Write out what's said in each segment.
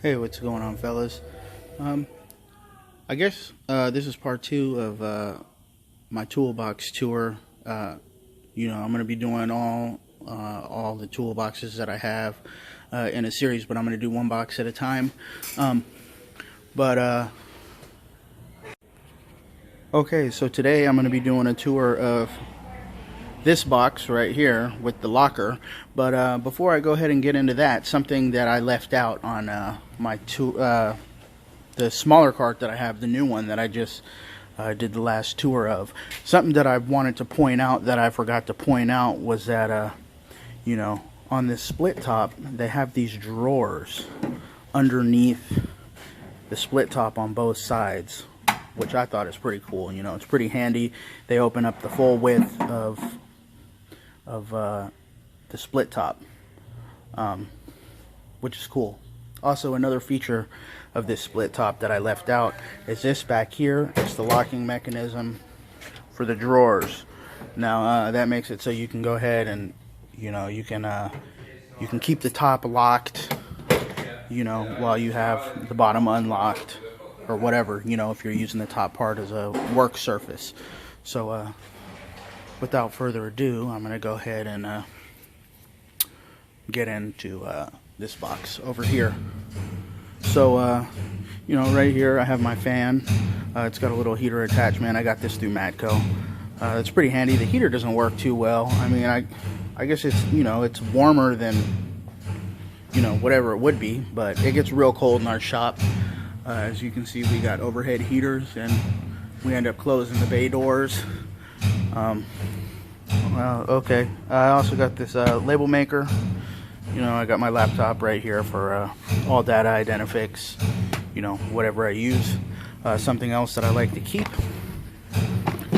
Hey, what's going on, fellas? Um, I guess this is part two of my toolbox tour. I'm going to be doing all the toolboxes that I have in a series, but I'm going to do one box at a time. But okay, so today I'm going to be doing a tour of this box right here with the locker. But before I go ahead and get into that, something that I left out on the smaller cart that I have, the new one that I just did the last tour of. Something that I wanted to point out that I forgot to point out was that, on this split top, they have these drawers underneath the split top on both sides, which I thought is pretty cool. It's pretty handy. They open up the full width of the split top, which is cool. Also, another feature of this split top that I left out is this back here. It's the locking mechanism for the drawers. Now that makes it so you can go ahead and you can keep the top locked, while you have the bottom unlocked or whatever, if you're using the top part as a work surface. So without further ado, I'm going to go ahead and get into this box over here. So, right here I have my fan. It's got a little heater attachment. I got this through Matco. It's pretty handy. The heater doesn't work too well. I mean, I guess it's, it's warmer than, whatever it would be, but it gets real cold in our shop. As you can see, we got overhead heaters, and we end up closing the bay doors. Well, okay. I also got this label maker. I got my laptop right here for all data identifics, whatever I use. Something else that I like to keep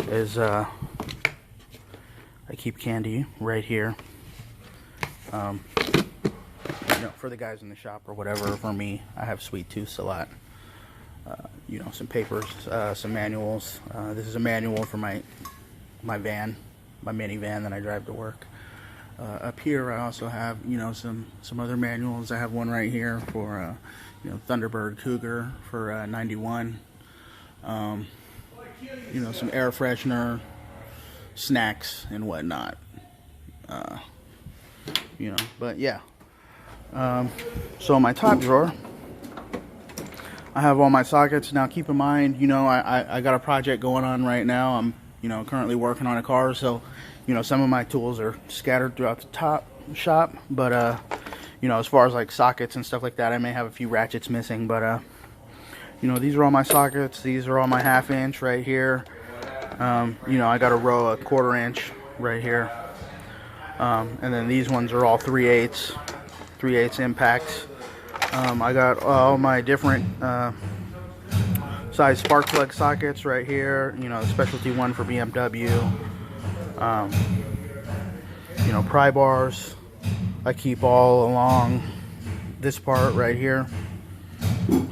is I keep candy right here. For the guys in the shop or whatever. For me, I have sweet tooths a lot. Some papers, some manuals. This is a manual for my van, my minivan that I drive to work. Up here I also have some other manuals. I have one right here for Thunderbird Cougar for 91. Some air freshener, snacks and whatnot. But yeah. So in my top drawer I have all my sockets. Now keep in mind, I got a project going on right now. I'm currently working on a car, so some of my tools are scattered throughout the top shop, but as far as like sockets and stuff like that, I may have a few ratchets missing, but these are all my sockets. These are all my 1/2 inch right here. I got a row of 1/4 inch right here, and then these ones are all 3/8 impacts. I got all my different size spark plug sockets right here. The specialty one for BMW. Pry bars I keep all along this part right here.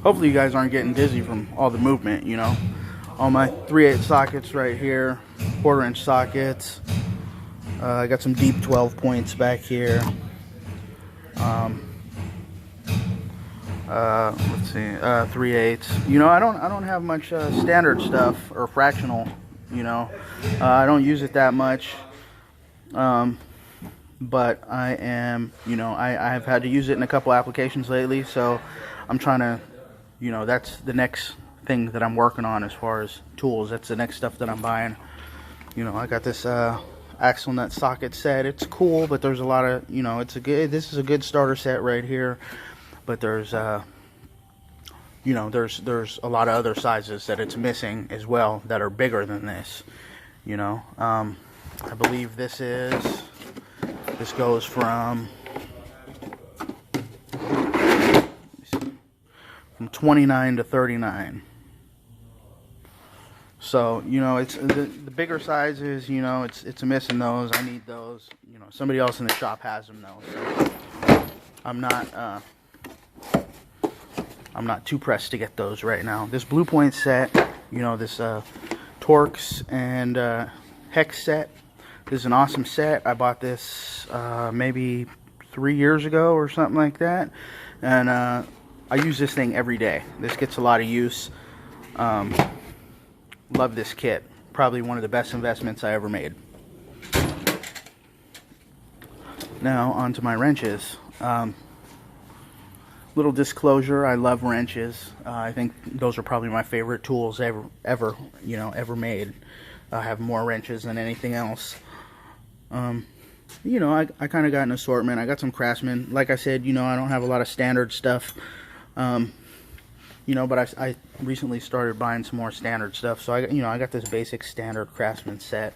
Hopefully you guys aren't getting dizzy from all the movement. All my 3/8 sockets right here, 1/4 inch sockets. I got some deep 12 points back here. Let's see, 3/8. I don't have much standard stuff or fractional. I don't use it that much. But I am, I have had to use it in a couple applications lately, so I'm trying to, that's the next thing that I'm working on as far as tools. That's the next stuff that I'm buying. I got this axle nut socket set. It's cool, but there's a lot of, this is a good starter set right here, but there's there's a lot of other sizes that it's missing as well that are bigger than this. I believe this goes from 29 to 39. So it's the bigger sizes. It's missing those. I need those. Somebody else in the shop has them though, so I'm not too pressed to get those right now. This Blue Point set, this Torx and Hex set. This is an awesome set. I bought this maybe 3 years ago or something like that, and I use this thing every day. This gets a lot of use. Love this kit. Probably one of the best investments I ever made. Now onto my wrenches. Little disclosure, I love wrenches. I think those are probably my favorite tools ever made. I have more wrenches than anything else. You know, I kind of got an assortment. I got some Craftsman. Like I said, you know, I don't have a lot of standard stuff. You know, but I recently started buying some more standard stuff. So I got this basic standard Craftsman set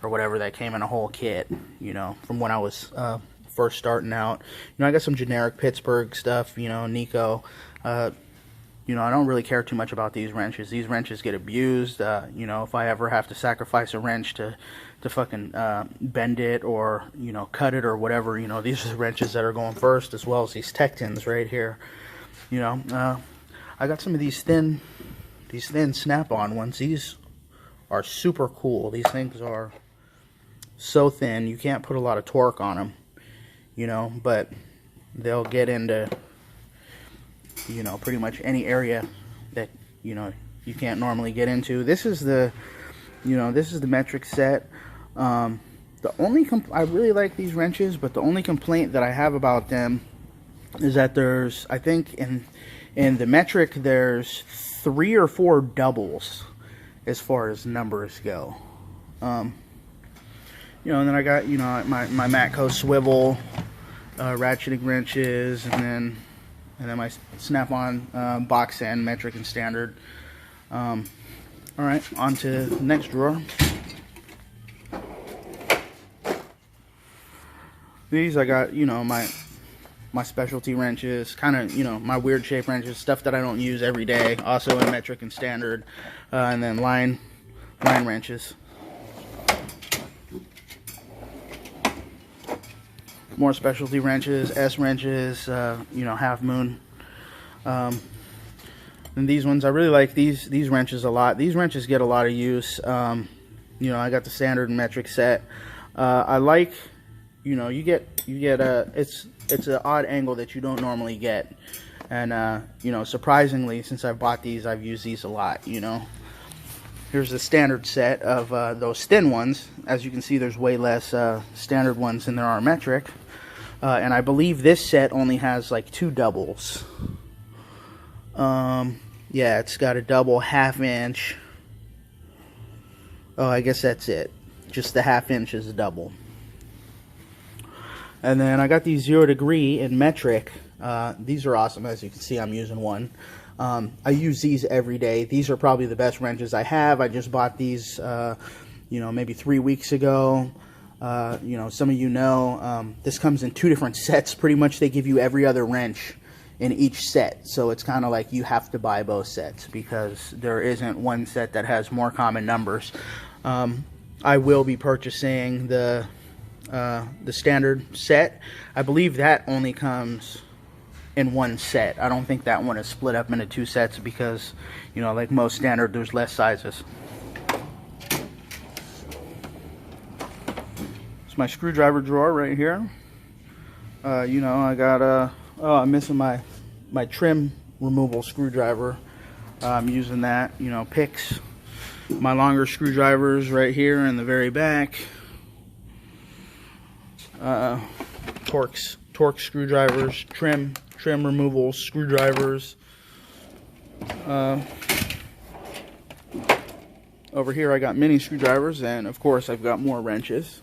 or whatever that came in a whole kit, you know, from when I was first starting out. You know, I got some generic Pittsburgh stuff, you know, Nico. You know, I don't really care too much about these wrenches. These wrenches get abused. You know, if I ever have to sacrifice a wrench to fucking bend it or, you know, cut it or whatever, you know, these are the wrenches that are going first, as well as these Tectons right here. You know, I got some of these thin snap-on ones. These are super cool. These things are so thin, you can't put a lot of torque on them, you know, but they'll get into, you know, pretty much any area that, you know, you can't normally get into. This is the, you know, this is the metric set. The only I really like these wrenches, but the only complaint that I have about them is that there's, I think in the metric, there's 3 or 4 doubles as far as numbers go. You know, and then I got, you know, my Matco swivel ratcheting wrenches, and then my snap-on box end, metric and standard. All right, on to the next drawer. These I got, you know, my specialty wrenches, kind of, you know, my weird shape wrenches, stuff that I don't use every day, also in metric and standard, and then line wrenches. More specialty wrenches, S wrenches, you know, half moon. And these ones, I really like these wrenches a lot. These wrenches get a lot of use. You know, I got the standard and metric set. I like, you know, you get it's an odd angle that you don't normally get, and you know, surprisingly, since I've bought these, I've used these a lot. You know, here's the standard set of those thin ones. As you can see, there's way less standard ones than there are metric, and I believe this set only has like 2 doubles. Yeah, it's got a double half-inch. Oh, I guess that's it. Just the half-inch is a double. And then I got these 0 degree in metric. These are awesome. As you can see, I'm using one. I use these every day. These are probably the best wrenches I have. I just bought these, you know, maybe 3 weeks ago. You know, some of you know, this comes in 2 different sets. Pretty much they give you every other wrench in each set. So it's kind of like you have to buy both sets because there isn't one set that has more common numbers. I will be purchasing the standard set. I believe that only comes in one set. I don't think that one is split up into 2 sets because, you know, like most standard, there's less sizes. It's my screwdriver drawer right here. You know, I got oh, I'm missing my trim removal screwdriver. I'm using that. You know, picks. My longer screwdrivers right here in the very back. Torque screwdrivers, trim removal screwdrivers. Over here I got mini screwdrivers, and of course I've got more wrenches.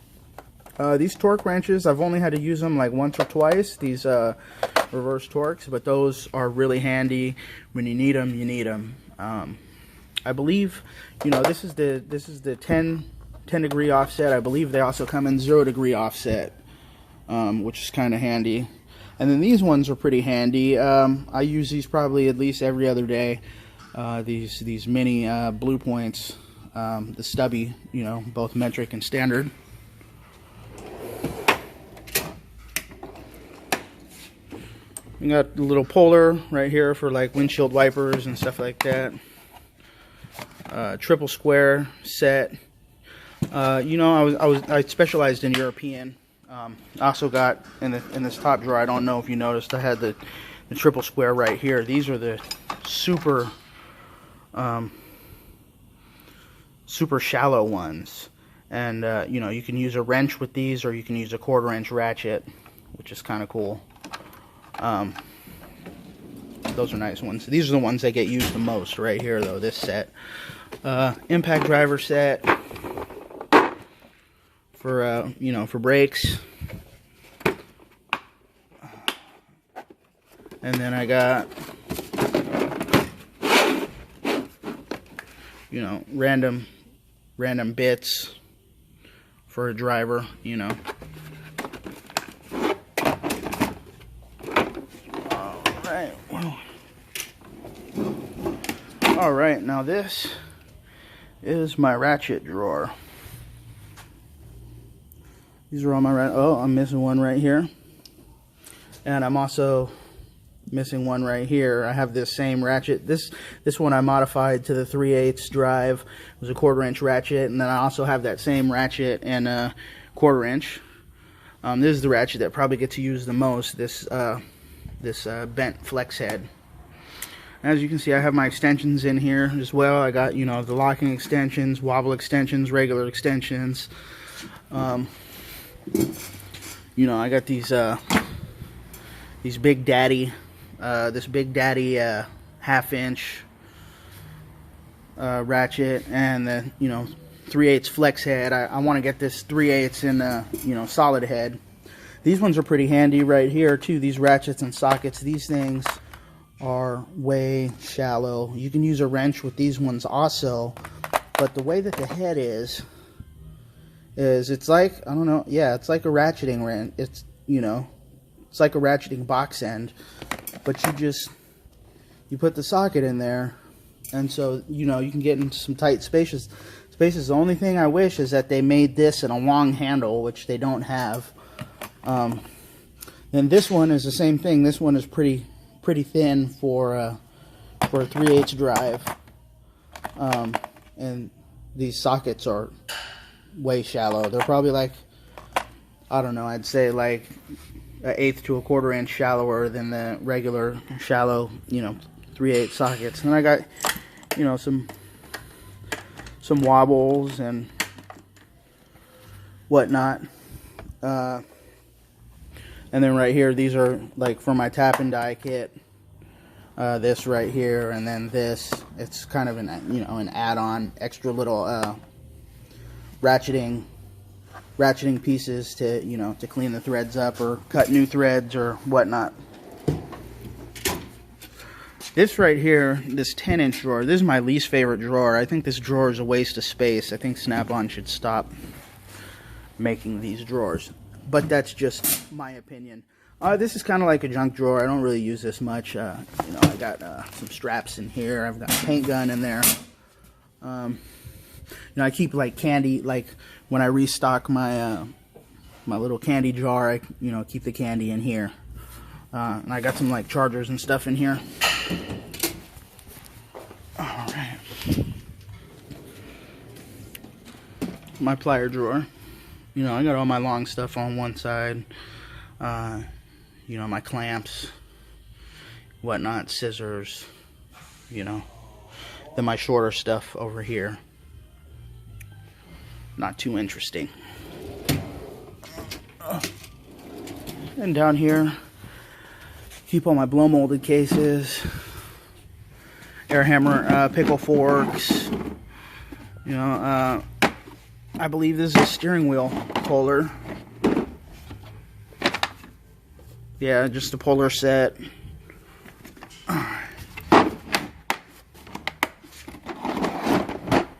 These torque wrenches, I've only had to use them like once or twice, these reverse torques, but those are really handy. When you need them, you need them. I believe, you know, this is the 10 degree offset. I believe they also come in 0 degree offset, which is kind of handy. And then these ones are pretty handy. I use these probably at least every other day. These mini blue points, the stubby, you know, both metric and standard. We got the little puller right here for like windshield wipers and stuff like that. Triple square set. You know, I specialized in European. I also got in this top drawer. I don't know if you noticed. I had the the triple square right here. These are the super super shallow ones, and you know, you can use a wrench with these, or you can use a 1/4 inch ratchet, which is kind of cool. Those are nice ones. These are the ones that get used the most right here, though. This set, impact driver set for you know, for brakes, and then I got, you know, random bits for a driver, you know. Alright, now this is my ratchet drawer. These are all my oh, I'm missing one right here. And I'm also missing one right here. I have this same ratchet. This one I modified to the 3/8 drive. It was a 1/4 inch ratchet, and then I also have that same ratchet and a 1/4 inch. This is the ratchet that probably gets used the most. This bent flex head. As you can see, I have my extensions in here as well. I got, you know, the locking extensions, wobble extensions, regular extensions. You know, I got these Big Daddy, this Big Daddy 1/2 inch ratchet, and the, you know, 3/8 flex head. I want to get this 3/8 in you know, solid head. These ones are pretty handy right here too. These ratchets and sockets. These things are way shallow. You can use a wrench with these ones also, but the way that the head is it's like, I don't know, yeah, it's like a ratcheting wrench. It's, you know, it's like a ratcheting box end, but you put the socket in there, and so, you know, you can get into some tight spaces. The only thing I wish is that they made this in a long handle, which they don't have. Then this one is the same thing. This one is pretty thin for a 3/8 drive, and these sockets are way shallow. They're probably like, I don't know, I'd say like 1/8 to a 1/4 inch shallower than the regular shallow, you know, 3/8 sockets. And I got, you know, some wobbles and whatnot. And then right here, these are like for my tap and die kit. This right here, and then this. It's kind of an, you know, an add-on, extra little ratcheting pieces to, you know, to clean the threads up or cut new threads or whatnot. This right here, this 10-inch drawer, this is my least favorite drawer. I think this drawer is a waste of space. I think Snap-on should stop making these drawers. But that's just my opinion. This is kind of like a junk drawer. I don't really use this much. You know, I got some straps in here. I've got a paint gun in there. You know, I keep like candy. Like when I restock my my little candy jar, I, you know, keep the candy in here. And I got some like chargers and stuff in here. All right. My plier drawer. You know, I got all my long stuff on one side. You know, my clamps, whatnot, scissors, you know. Then my shorter stuff over here. Not too interesting. And down here, keep all my blow molded cases, air hammer, pickle forks. You know, I believe this is a steering wheel puller. Yeah, just a puller set.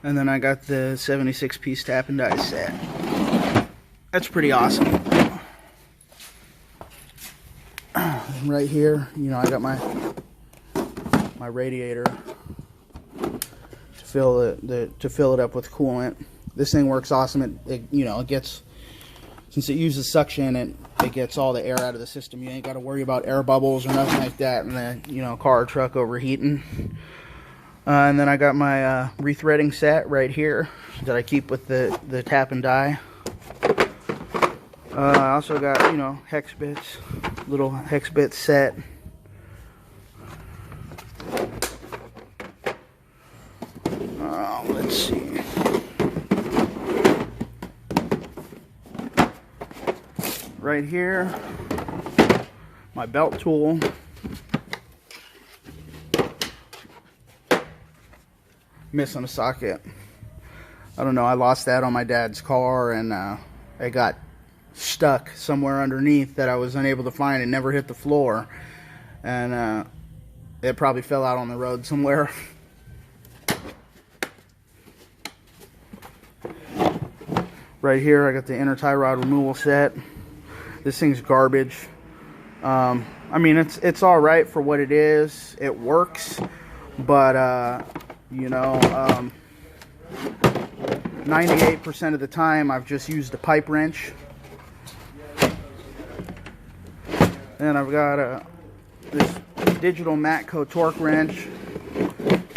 And then I got the 76-piece tap and die set. That's pretty awesome. Right here, you know, I got my radiator to fill it up with coolant. This thing works awesome. It you know, it gets, since it uses suction, it gets all the air out of the system. You ain't got to worry about air bubbles or nothing like that, and the, you know, car or truck overheating. And then I got my rethreading set right here that I keep with the tap and die. I also got, you know, hex bits, little hex bit set Let's see. Right here, my belt tool. Missing a socket. I don't know, I lost that on my dad's car, and it got stuck somewhere underneath that I was unable to find and never hit the floor. And it probably fell out on the road somewhere. Right here, I got the inner tie rod removal set. This thing's garbage. I mean, it's all right for what it is. It works, but you know, 98% of the time I've just used a pipe wrench. And I've got this digital Matco torque wrench,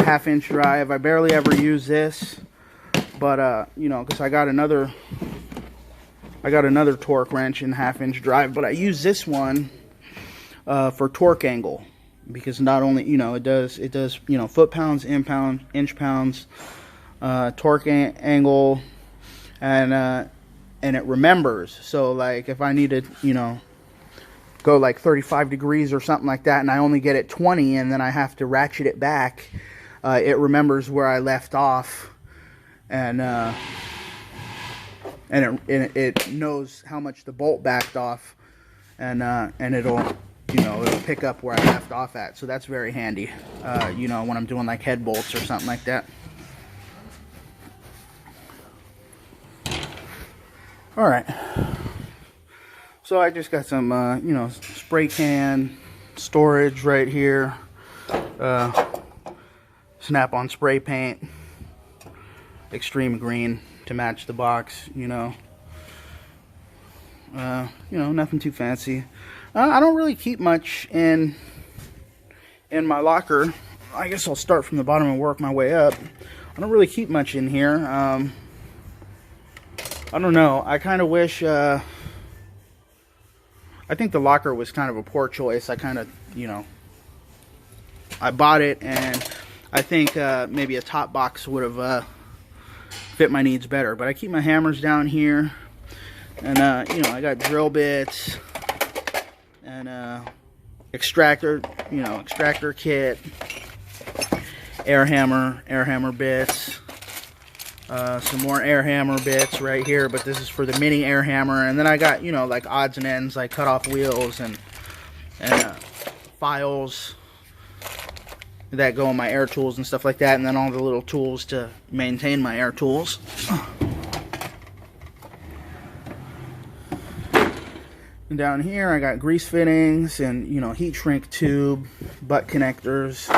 1/2-inch drive. I barely ever use this, but you know, because I got another torque wrench in 1/2-inch drive, but I use this one for torque angle, because not only, you know, it does you know, foot pounds, inch pounds, torque angle, and it remembers. So like if I needed, you know, go like 35 degrees or something like that, and I only get it 20, and then I have to ratchet it back, it remembers where I left off, and it knows how much the bolt backed off, and it'll, you know, it'll pick up where I left off at. So that's very handy, you know, when I'm doing like head bolts or something like that. All right. So I just got some, you know, spray can storage right here. Snap-on spray paint. Extreme green to match the box, you know. You know, nothing too fancy. I don't really keep much in my locker. I guess I'll start from the bottom and work my way up. I don't really keep much in here. I don't know. I kind of wish... I think the locker was kind of a poor choice. I kind of, you know, I bought it, and I think maybe a top box would have fit my needs better. But I keep my hammers down here, and you know, I got drill bits and extractor kit, air hammer bits. Some more air hammer bits right here, but this is for the mini air hammer. And then I got, you know, like odds and ends, like cut off wheels and files that go in my air tools and stuff like that, and then all the little tools to maintain my air tools. And down here I got grease fittings and, you know, heat shrink tube, butt connectors.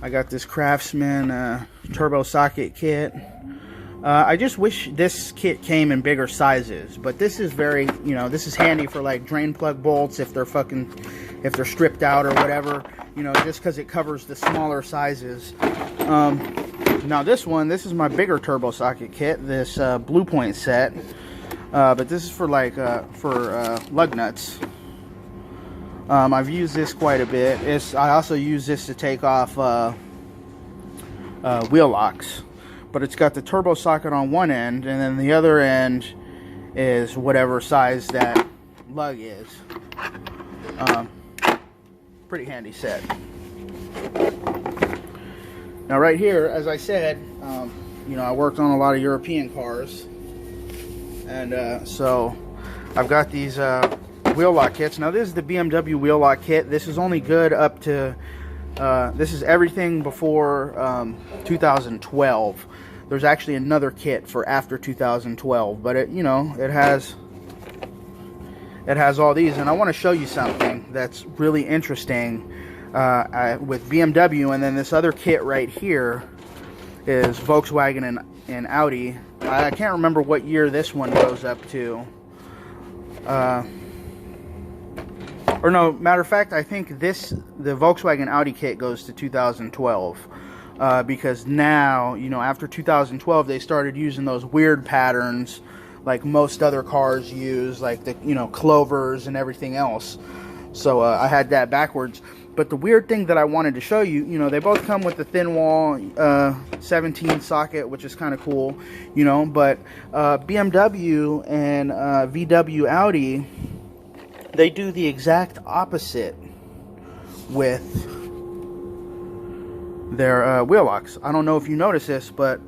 I got this Craftsman turbo socket kit. I just wish this kit came in bigger sizes, but this is very, you know, this is handy for like drain plug bolts if they're stripped out or whatever, you know, just because it covers the smaller sizes. Now this is my bigger turbo socket kit, this Blue Point set, but this is for like lug nuts. I've used this quite a bit. I also use this to take off wheel locks, but it's got the turbo socket on one end, and then the other end is whatever size that lug is. Pretty handy set. Now right here, as I said, you know, I worked on a lot of European cars, and so I've got these wheel lock kits. Now this is the BMW wheel lock kit. This is only good up to this is everything before 2012. There's actually another kit for after 2012, but it, you know, it has all these, and I want to show you something that's really interesting with BMW. And then this other kit right here is Volkswagen and Audi. I can't remember what year this one goes up to. Or no, matter of fact, I think the Volkswagen Audi kit goes to 2012. Because now, you know, after 2012, they started using those weird patterns like most other cars use, like the, you know, clovers and everything else. So I had that backwards. But the weird thing that I wanted to show you, you know, they both come with the thin wall 17 socket, which is kind of cool, you know. But BMW and VW Audi, they do the exact opposite with their wheel locks. I don't know if you notice this, but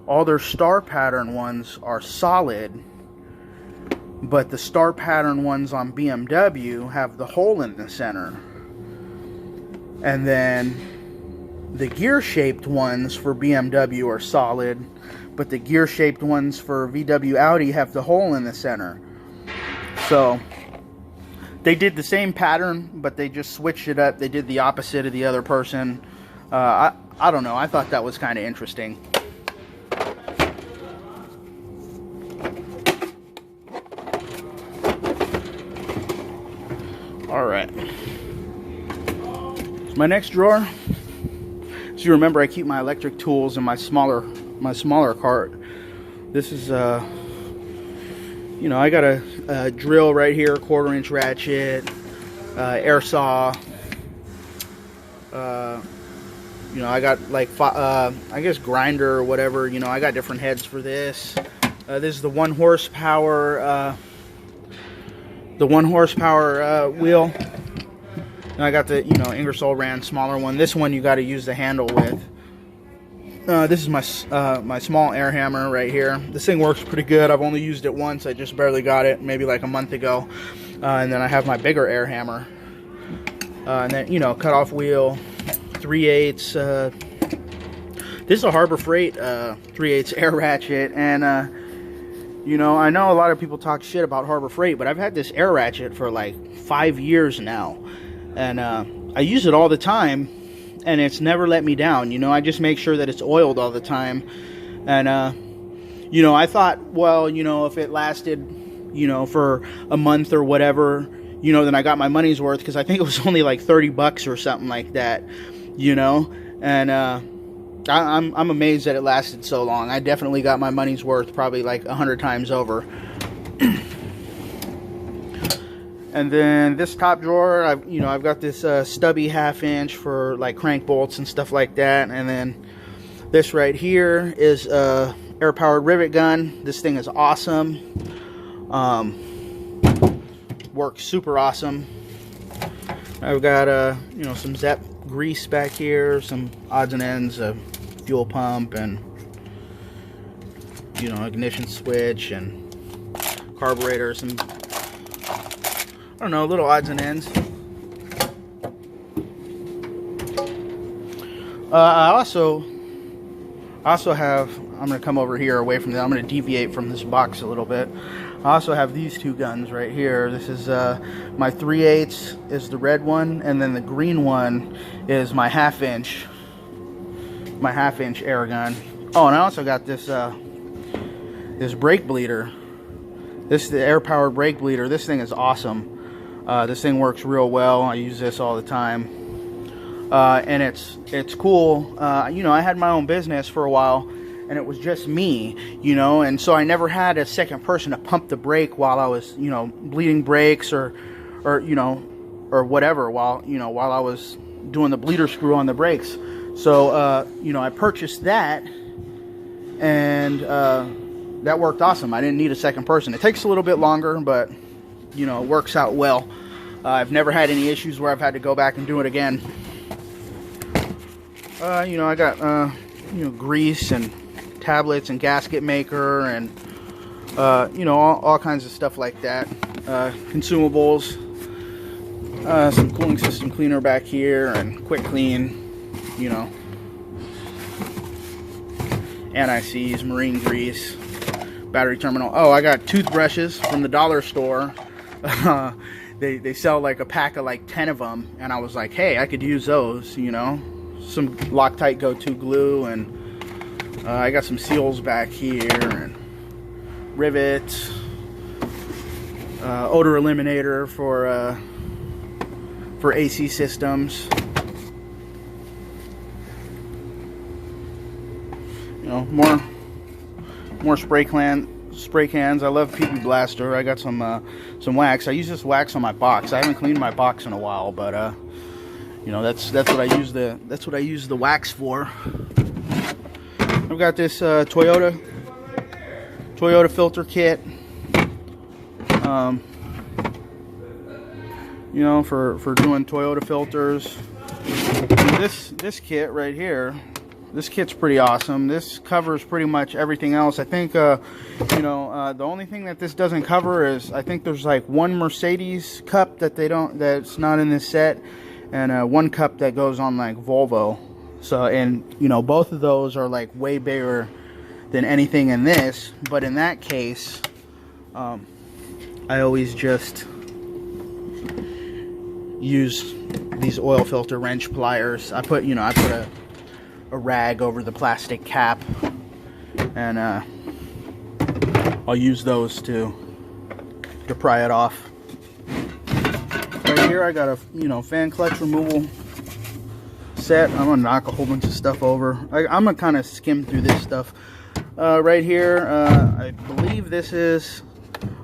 all their star pattern ones are solid, but the star pattern ones on BMW have the hole in the center. And then the gear shaped ones for BMW are solid, but the gear shaped ones for VW Audi have the hole in the center. So they did the same pattern, but they just switched it up. They did the opposite of the other person. I don't know. I thought that was kind of interesting. All right. My next drawer, so you remember I keep my electric tools in my smaller cart. This is you know, I got a drill right here, 1/4-inch ratchet, air saw. You know, I got like I guess grinder or whatever. You know, I got different heads for this. This is the 1 horsepower wheel. And I got the, you know, Ingersoll Rand smaller one. This one you got to use the handle with. This is my small air hammer right here. This thing works pretty good. I've only used it once. I just barely got it, maybe like a month ago. And then I have my bigger air hammer. And then, you know, cutoff wheel, 3/8. This is a Harbor Freight 3/8 air ratchet. And, you know, I know a lot of people talk shit about Harbor Freight, but I've had this air ratchet for like 5 years now. And I use it all the time, and it's never let me down. You know, I just make sure that it's oiled all the time. And, you know, I thought, well, you know, if it lasted, you know, for a month or whatever, you know, then I got my money's worth, because I think it was only like 30 bucks or something like that, you know. And I'm amazed that it lasted so long. I definitely got my money's worth, probably like 100 times over. And then this top drawer, I've got this stubby 1/2 inch for like crank bolts and stuff like that. And then this right here is a air powered rivet gun. This thing is awesome. Works super awesome. I've got you know, some Zep grease back here, some odds and ends, a fuel pump, and, you know, ignition switch and carburetor, some, I don't know, little odds and ends. I also have, I'm going to come over here away from that. I'm going to deviate from this box a little bit. I also have these two guns right here. This is my 3/8 is the red one, and then the green one is my 1/2 inch. My 1/2 inch air gun. Oh, and I also got this this brake bleeder. This is the air powered brake bleeder. This thing is awesome. This thing works real well. I use this all the time. And it's cool. You know, I had my own business for a while, and it was just me, you know, and so I never had a second person to pump the brake while I was, you know, bleeding brakes or you know, or whatever, while I was doing the bleeder screw on the brakes. So you know, I purchased that, and that worked awesome. I didn't need a second person. It takes a little bit longer, but, you know, it works out well. I've never had any issues where I've had to go back and do it again. You know, I got you know, grease and tablets and gasket maker and you know, all kinds of stuff like that. Consumables, some cooling system cleaner back here, and quick clean, you know, anti-seize, marine grease, battery terminal. Oh, I got toothbrushes from the dollar store. They sell like a pack of like 10 of them, and I was like, hey, I could use those, you know. Some Loctite Go-To glue, and I got some seals back here, and rivets, odor eliminator for AC systems. You know, more spray cans. I love PB Blaster. I got some wax. I use this wax on my box. I haven't cleaned my box in a while, but You know, that's what I use the wax for. I've got this Toyota filter kit. You know, for doing Toyota filters. This kit right here, this kit's pretty awesome. This covers pretty much everything else. I think you know, the only thing that this doesn't cover is, I think there's like one Mercedes cup that's not in this set, and one cup that goes on like Volvo. So, and you know, both of those are like way bigger than anything in this. But in that case, I always just use these oil filter wrench pliers. I put a rag over the plastic cap, and I'll use those to pry it off. Right here I got a fan clutch removal set. I'm gonna knock a whole bunch of stuff over. I'm gonna kind of skim through this stuff. Right here, I believe this is,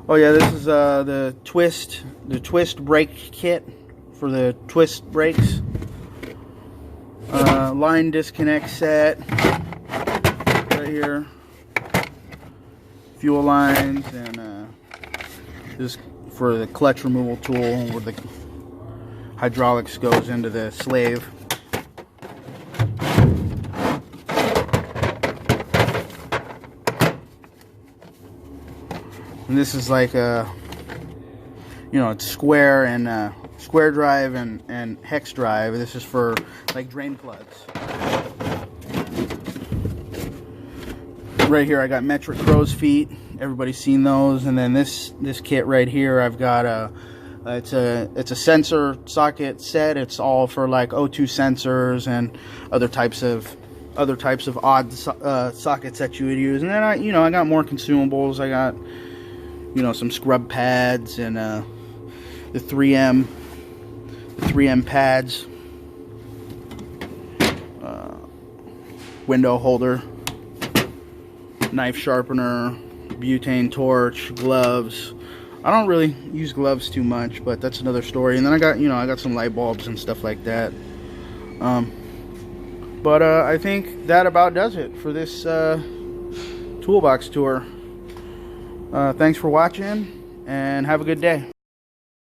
oh yeah, this is the twist brake kit for the twist brakes. Line disconnect set right here, fuel lines, and this for the clutch removal tool where the hydraulics goes into the slave. And this is like a, you know, it's square and square drive and hex drive. This is for like drain plugs. Right here I got metric crow's feet. Everybody's seen those. And then this kit right here, I've got it's a sensor socket set. It's all for like O2 sensors and other types of odd sockets that you would use. And then I got more consumables. I got, you know, some scrub pads and the 3M pads, window holder, knife sharpener, butane torch, gloves. I don't really use gloves too much, but that's another story. And then I got some light bulbs and stuff like that. But I think that about does it for this toolbox tour. Thanks for watching, and have a good day.